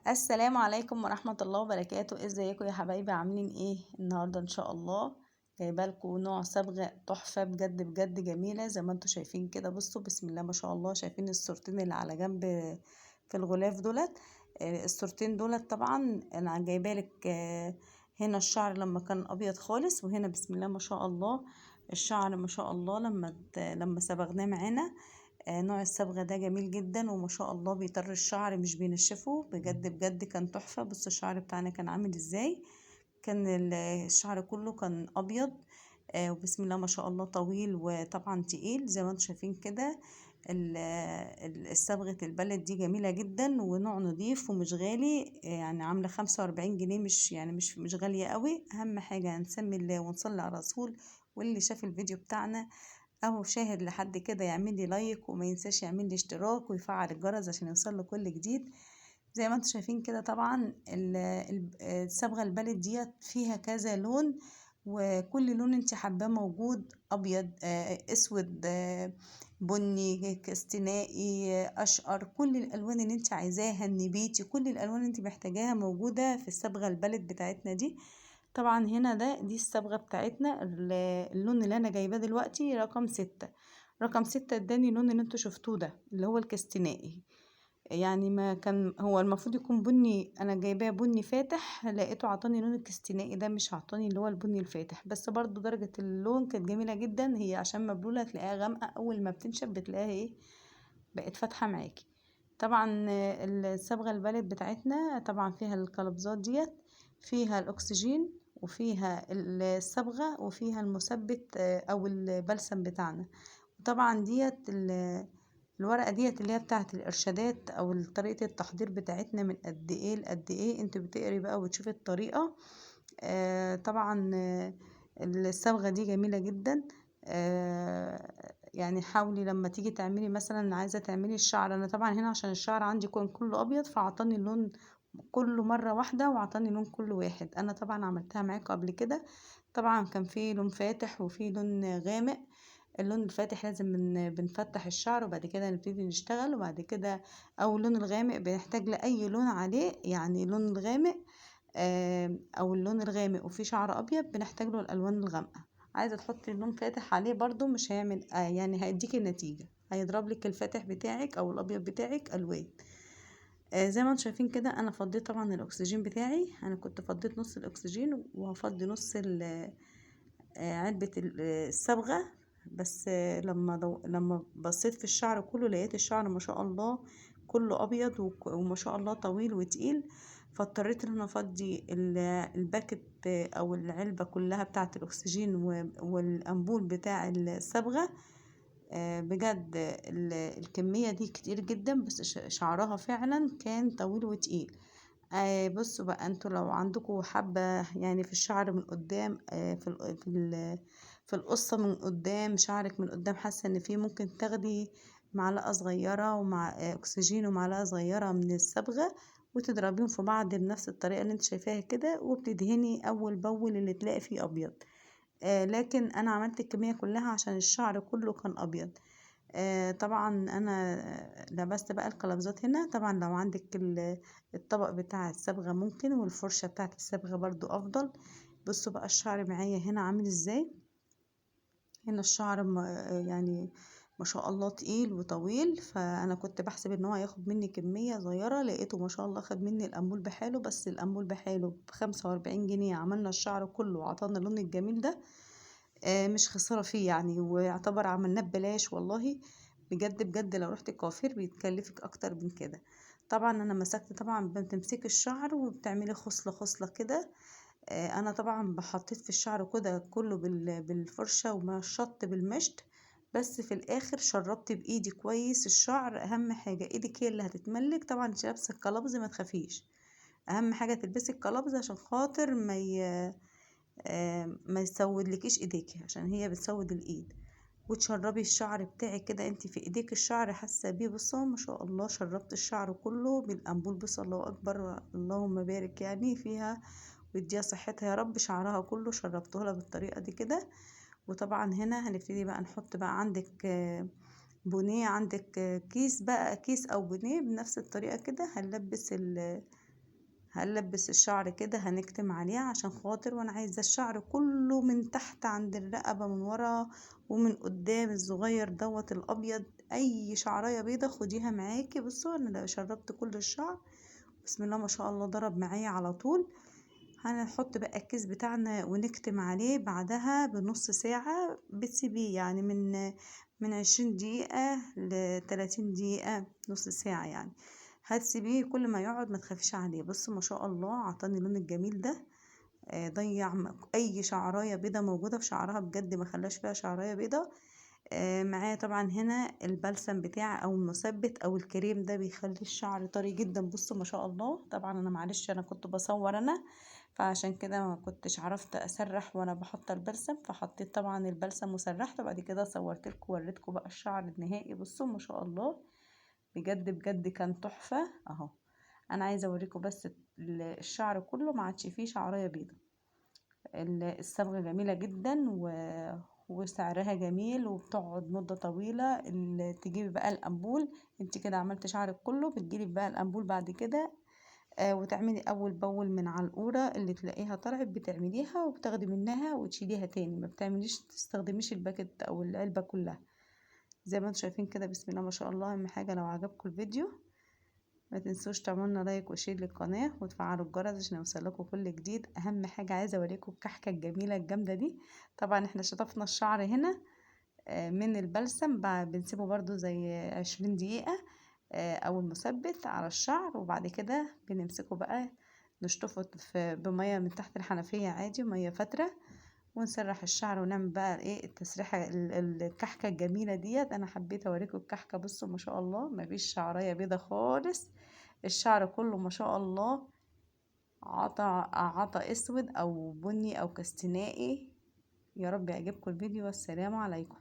السلام عليكم ورحمة الله وبركاته. ازيكم يا حبايبي؟ عاملين ايه النهاردة؟ ان شاء الله جايبه لكم نوع صبغة تحفة بجد بجد جميلة زي ما انتم شايفين كده. بصوا بسم الله ما شاء الله، شايفين الصورتين اللي على جنب في الغلاف دولت؟ الصورتين دولت طبعا انا جايبه لك. هنا الشعر لما كان ابيض خالص، وهنا بسم الله ما شاء الله الشعر ما شاء الله لما صبغناه معانا. نوع الصبغة ده جميل جدا وما شاء الله بيطر الشعر مش بينشفه، بجد بجد كان تحفة. بص الشعر بتاعنا كان عامل ازاي، كان الشعر كله كان ابيض. وبسم الله ما شاء الله طويل وطبعا تقيل زي ما انتم شايفين كده. الصبغة البلد دي جميلة جدا ونوع نضيف ومش غالي، يعني عاملة 45 جنيه، مش يعني مش غالية قوي. اهم حاجة نسمي الله ونصلي على الرسول. واللي شاف الفيديو بتاعنا او شاهد لحد كده يعمل لي لايك، وما ينساش يعمل لي اشتراك ويفعل الجرس عشان يوصل له كل جديد. زي ما انتم شايفين كده طبعا الصبغه البلد ديت فيها كذا لون، وكل لون انت حباه موجود. ابيض، اسود، بني، كاستنائي، اشقر، كل الالوان اللي انت عايزاها، النبيتي، كل الالوان اللي انت محتاجاها موجوده في الصبغه البلد بتاعتنا دي. طبعا هنا دي الصبغة بتاعتنا. اللون اللي انا جايباه دلوقتي رقم 6 اداني اللون اللي انتوا شفتوه ده اللي هو الكستنائي. يعني ما كان هو المفروض يكون بني، انا جايباه بني فاتح، لقيته عطاني لون الكستنائي ده، مش عطاني اللي هو البني الفاتح. بس برضو درجة اللون كانت جميلة جدا. هي عشان مبلولة تلاقيها غامقة، اول ما بتنشف بتلاقيها ايه، بقت فاتحة معاكي. طبعا الصبغة البلد بتاعتنا طبعا فيها القلبزات ديت، فيها الاكسجين، وفيها الصبغة، وفيها المثبت او البلسم بتاعنا. وطبعا ديت الورقة ديت اللي هي بتاعت الارشادات او طريقة التحضير بتاعتنا، من قد ايه لقد ايه انت بتقري بقى وتشوفي الطريقة. طبعا الصبغة دي جميلة جدا. يعني حاولي لما تيجي تعملي مثلا، عايزة تعملي الشعر، انا طبعا هنا عشان الشعر عندي يكون كله ابيض فعطاني اللون كله مرة واحدة، وعطاني لون كل واحد. انا طبعا عملتها معاكم قبل كده. طبعا كان في لون فاتح وفي لون غامق. اللون الفاتح لازم بنفتح الشعر وبعد كده نبتدي نشتغل، وبعد كده او اللون الغامق بنحتاج لأي لون عليه، يعني لون الغامق او اللون الغامق وفي شعر ابيض بنحتاج له الالوان الغامقه. عايزه تحطي لون فاتح عليه برضو مش هيعمل يعني هيديك النتيجه، هيضرب لك الفاتح بتاعك او الابيض بتاعك الوان. زي ما انتم شايفين كده انا فضيت طبعا الاكسجين بتاعي. انا كنت فضيت نص الاكسجين وهفضي نص علبه الصبغه. بس لما بصيت في الشعر كله لقيت الشعر ما شاء الله كله ابيض وما شاء الله طويل وتقيل. فاضطريت ان انا افضي الباكت او العلبة كلها بتاعة الاكسجين والانبول بتاع الصبغة. بجد الكمية دي كتير جدا، بس شعرها فعلا كان طويل وتقيل. بصوا بقى انتوا لو عندكم حبة يعني في الشعر من قدام، في القصة من قدام، شعرك من قدام حاسة ان فيه، ممكن تاخدي معلقة صغيرة ومع اكسجين ومعلقة صغيرة من الصبغة، وتضربيهم في بعض بنفس الطريقة اللي انت شايفاها كده، وبتدهني اول باول اللي تلاقي فيه ابيض. لكن انا عملت الكمية كلها عشان الشعر كله كان ابيض. طبعا انا لبست بقى القلبزات هنا. طبعا لو عندك الطبق بتاع الصبغة ممكن، والفرشة بتاعت الصبغة برضو افضل. بصوا بقى الشعر معايا هنا عامل ازاي. هنا الشعر يعني ما شاء الله تقيل وطويل. فانا كنت بحسب ان هو هياخد مني كمية صغيرة، لقيته ما شاء الله خد مني الامول بحاله. بس الامول بحاله ب45 جنيه عملنا الشعر كله وعطانا اللون الجميل ده. مش خسارة فيه يعني، ويعتبر عملناه ببلاش والله. بجد بجد لو رحت الكوافير بيتكلفك اكتر من كده. طبعا انا مسكت، طبعا بتمسكي الشعر وبتعملي خصلة خصلة كده. انا طبعا بحطيت في الشعر كده كله بالفرشة ومشطت بالمشط. بس في الاخر شربت بايدي كويس الشعر. اهم حاجة ايدك هي اللي هتتملك. طبعا انت لابسه القلابز ما تخافيش، اهم حاجة تلبسي القلابز عشان خاطر ما يسودلكيش ايديكي، عشان هي بتسود الايد. وتشربي الشعر بتاعك كده انت في ايديك الشعر حاسه بيه. بصوا ما شاء الله شربت الشعر كله بالانبول. بص الله اكبر اللهم بارك يعني فيها ويديها صحتها يا رب. شعرها كله شربته لها بالطريقه دي كده. وطبعا هنا هنبتدي بقى نحط بقى عندك بونيه، عندك كيس بقى، كيس او بونيه بنفس الطريقه كده هنلبس هنلبس الشعر كده هنكتم عليه عشان خاطر، وانا عايزة الشعر كله من تحت عند الرقبة من ورا ومن قدام الصغير دوت الابيض. اي شعراية بيضة خديها معاكي. بصوا انا شربت كل الشعر، بسم الله ما شاء الله ضرب معايا على طول. هنحط بقى الكيس بتاعنا ونكتم عليه بعدها بنص ساعة بتسيبيه، يعني من 20 دقيقة ل30 دقيقة، نص ساعة يعني. هتسيبيه كل ما يقعد ما تخافيش عليه. بص ما شاء الله عطاني اللون الجميل ده. ضيع اي شعرايه بيضه موجوده في شعرها بجد، ما خلاش فيها شعرايه بيضه. معايا طبعا هنا البلسم بتاعي او المثبت او الكريم ده بيخلي الشعر طري جدا. بصوا ما شاء الله. طبعا انا معلش انا كنت بصور انا، فعشان كده ما كنتش عرفت اسرح وانا بحط البلسم، فحطيت طبعا البلسم وسرحت، وبعد كده صورت لكم وريتكم بقى الشعر النهائي. بصوا ما شاء الله بجد بجد كان تحفة اهو. انا عايزة اوريكم بس الشعر كله ما عادش فيه شعرايه بيضة. الصبغة جميلة جدا وسعرها جميل وبتقعد مدة طويلة. تجيبي بقى الأنبول، انت كده عملت شعرك كله، بتجيبي بقى الأنبول بعد كده وتعملي أول بول من على القورة اللي تلاقيها طلعت، بتعمليها وبتاخدي منها وتشيليها تاني، ما بتعمليش تستخدميش الباكت أو العلبة كلها زي ما انتم شايفين كده. بسم الله ما شاء الله. أهم حاجة لو عجبكم الفيديو ما تنسوش تعملنا لايك وشير للقناة وتفعلوا الجرس عشان يوصلكوا كل جديد. اهم حاجة عايزة اوريكم الكحكة الجميلة الجامدة دي. طبعا احنا شطفنا الشعر هنا من البلسم، بنسيبه برضو زي 20 دقيقة او المثبت على الشعر، وبعد كده بنمسكه بقى نشطفه بمية من تحت الحنفية عادي، مية فترة، ونسرح الشعر ونعمل بقى ايه التسريحة الكحكة الجميلة ديت. انا حبيت اوريكم الكحكة. بصوا ما شاء الله مفيش شعرية بيضة خالص، الشعر كله ما شاء الله عطى اسود او بني او كستنائي. يا رب يعجبكم الفيديو والسلام عليكم.